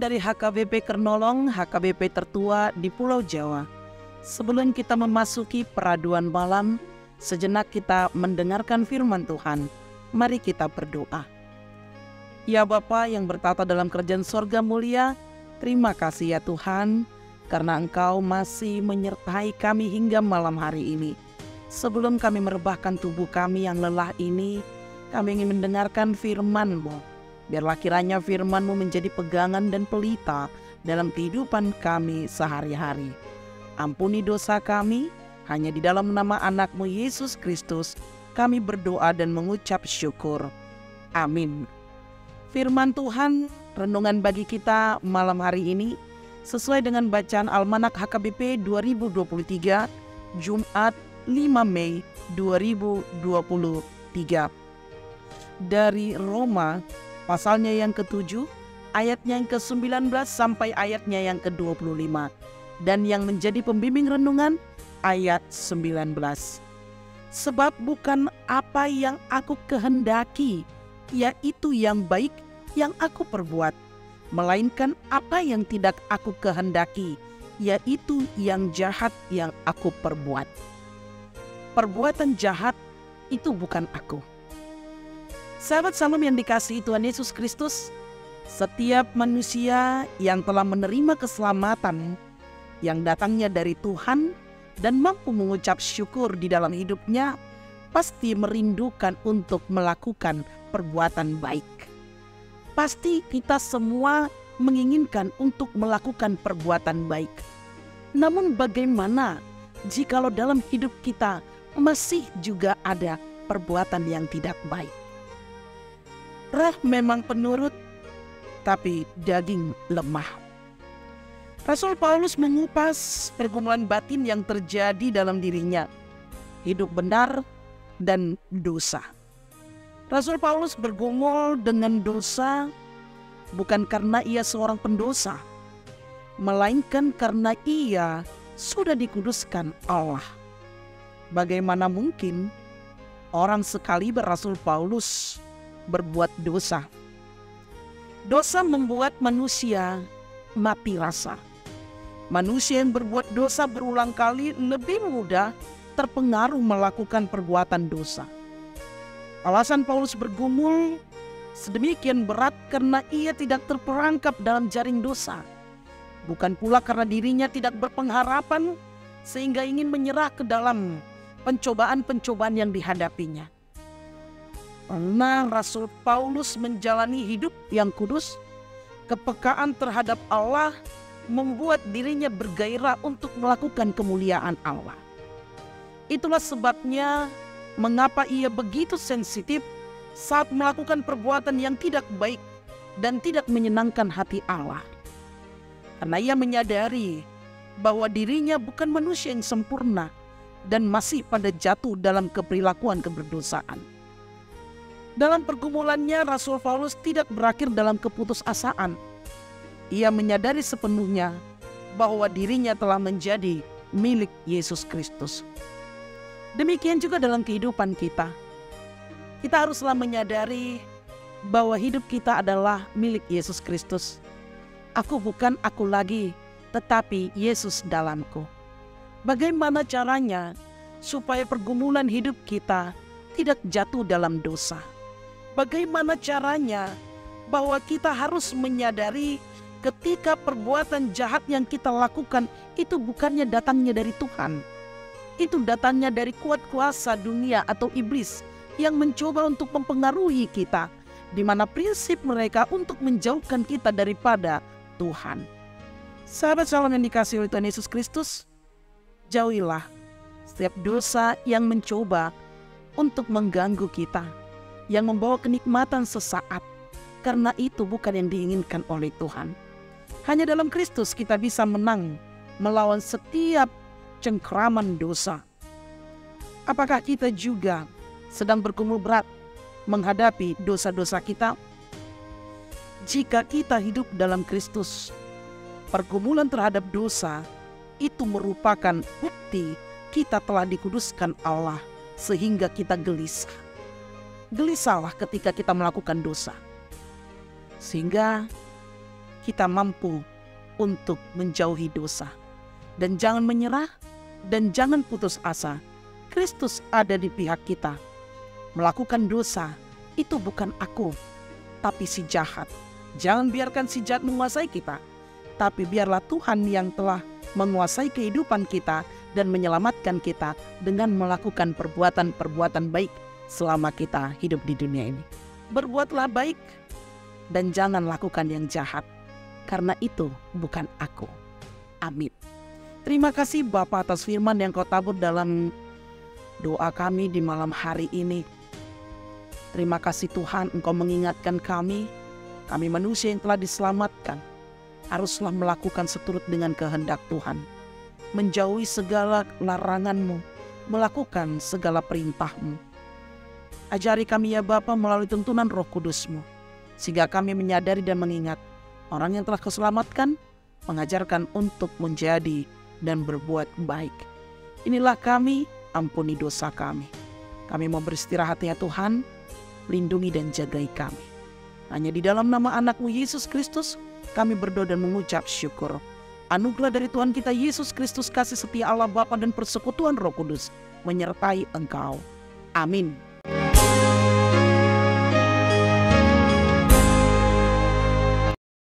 dari HKBP Kernolong, HKBP tertua di Pulau Jawa. Sebelum kita memasuki peraduan malam, sejenak kita mendengarkan firman Tuhan. Mari kita berdoa. Ya Bapa yang bertata dalam kerajaan sorga mulia, terima kasih ya Tuhan, karena Engkau masih menyertai kami hingga malam hari ini. Sebelum kami merebahkan tubuh kami yang lelah ini, kami ingin mendengarkan firman-Mu. Biarlah kiranya firman-Mu menjadi pegangan dan pelita dalam kehidupan kami sehari-hari. Ampuni dosa kami, hanya di dalam nama anak-Mu Yesus Kristus kami berdoa dan mengucap syukur. Amin. Firman Tuhan, renungan bagi kita malam hari ini, sesuai dengan bacaan Almanak HKBP 2023, Jumat 5 Mei 2023. Dari Roma, pasalnya yang ke-7, ayatnya yang ke-19 sampai ayatnya yang ke-25. Dan yang menjadi pembimbing renungan, ayat 19. Sebab bukan apa yang aku kehendaki, yaitu yang baik yang aku perbuat, melainkan apa yang tidak aku kehendaki, yaitu yang jahat yang aku perbuat. Perbuatan jahat itu bukan aku. Sahabat Salam yang dikasihi Tuhan Yesus Kristus, setiap manusia yang telah menerima keselamatan yang datangnya dari Tuhan dan mampu mengucap syukur di dalam hidupnya, pasti merindukan untuk melakukan perbuatan baik. Pasti kita semua menginginkan untuk melakukan perbuatan baik. Namun bagaimana jikalau dalam hidup kita masih juga ada perbuatan yang tidak baik? Roh memang penurut, tapi daging lemah. Rasul Paulus mengupas pergumulan batin yang terjadi dalam dirinya, hidup benar dan dosa. Rasul Paulus bergumul dengan dosa bukan karena ia seorang pendosa, melainkan karena ia sudah dikuduskan Allah. Bagaimana mungkin orang sekaliber Rasul Paulus berbuat dosa? Dosa membuat manusia mati rasa. Manusia yang berbuat dosa berulang kali lebih mudah terpengaruh melakukan perbuatan dosa. Alasan Paulus bergumul sedemikian berat karena ia tidak terperangkap dalam jaring dosa. Bukan pula karena dirinya tidak berpengharapan sehingga ingin menyerah ke dalam pencobaan-pencobaan yang dihadapinya. Karena Rasul Paulus menjalani hidup yang kudus, kepekaan terhadap Allah membuat dirinya bergairah untuk melakukan kemuliaan Allah. Itulah sebabnya mengapa ia begitu sensitif saat melakukan perbuatan yang tidak baik dan tidak menyenangkan hati Allah. Karena ia menyadari bahwa dirinya bukan manusia yang sempurna dan masih pada jatuh dalam keperilakuan keberdosaan. Dalam pergumulannya, Rasul Paulus tidak berakhir dalam keputusasaan. Ia menyadari sepenuhnya bahwa dirinya telah menjadi milik Yesus Kristus. Demikian juga dalam kehidupan kita. Kita haruslah menyadari bahwa hidup kita adalah milik Yesus Kristus. Aku bukan aku lagi, tetapi Yesus dalamku. Bagaimana caranya supaya pergumulan hidup kita tidak jatuh dalam dosa? Bagaimana caranya bahwa kita harus menyadari ketika perbuatan jahat yang kita lakukan itu bukannya datangnya dari Tuhan. Itu datangnya dari kuat kuasa dunia atau iblis yang mencoba untuk mempengaruhi kita, di mana prinsip mereka untuk menjauhkan kita daripada Tuhan. Sahabat Salam yang dikasihi oleh Tuhan Yesus Kristus, jauhilah setiap dosa yang mencoba untuk mengganggu kita, yang membawa kenikmatan sesaat, karena itu bukan yang diinginkan oleh Tuhan. Hanya dalam Kristus kita bisa menang melawan setiap cengkeraman dosa. Apakah kita juga sedang bergumul berat menghadapi dosa-dosa kita? Jika kita hidup dalam Kristus, pergumulan terhadap dosa itu merupakan bukti kita telah dikuduskan Allah sehingga kita gelisah. Gelisahlah ketika kita melakukan dosa, sehingga kita mampu untuk menjauhi dosa. Dan jangan menyerah dan jangan putus asa. Kristus ada di pihak kita. Melakukan dosa itu bukan aku, tapi si jahat. Jangan biarkan si jahat menguasai kita, tapi biarlah Tuhan yang telah menguasai kehidupan kita dan menyelamatkan kita dengan melakukan perbuatan-perbuatan baik selama kita hidup di dunia ini. Berbuatlah baik dan jangan lakukan yang jahat, karena itu bukan aku. Amin. Terima kasih Bapa atas firman yang kau tabur dalam doa kami di malam hari ini. Terima kasih Tuhan, Engkau mengingatkan kami manusia yang telah diselamatkan, haruslah melakukan seturut dengan kehendak Tuhan. Menjauhi segala larangan-Mu, melakukan segala perintah-Mu. Ajari kami ya Bapa melalui tuntunan Roh Kudus-Mu, sehingga kami menyadari dan mengingat orang yang telah Kau selamatkan, mengajarkan untuk menjadi dan berbuat baik. Inilah kami, ampuni dosa kami. Kami mau beristirahat ya Tuhan, lindungi dan jagai kami. Hanya di dalam nama anak-Mu Yesus Kristus, kami berdoa dan mengucap syukur. Anugerah dari Tuhan kita Yesus Kristus, kasih setia Allah Bapa dan persekutuan Roh Kudus menyertai engkau. Amin.